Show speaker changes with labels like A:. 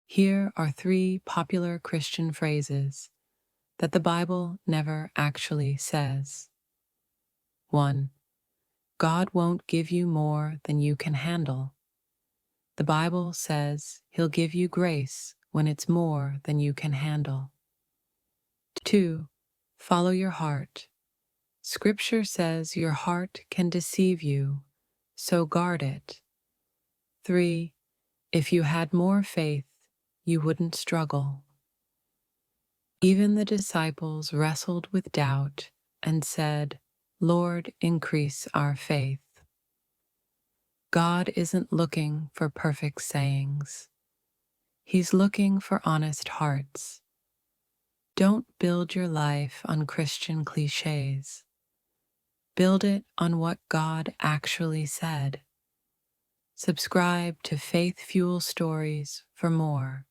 A: Here are three popular Christian phrases that the Bible never actually says. 1. God won't give you more than you can handle. The Bible says He'll give you grace when it's more than you can handle. 2. Follow your heart. Scripture says your heart can deceive you, so guard it. 3. If you had more faith, you wouldn't struggle. Even the disciples wrestled with doubt and said, "Lord, increase our faith." God isn't looking for perfect sayings. He's looking for honest hearts. Don't build your life on Christian cliches. Build it on what God actually said. Subscribe to FaithFuel Stories for more.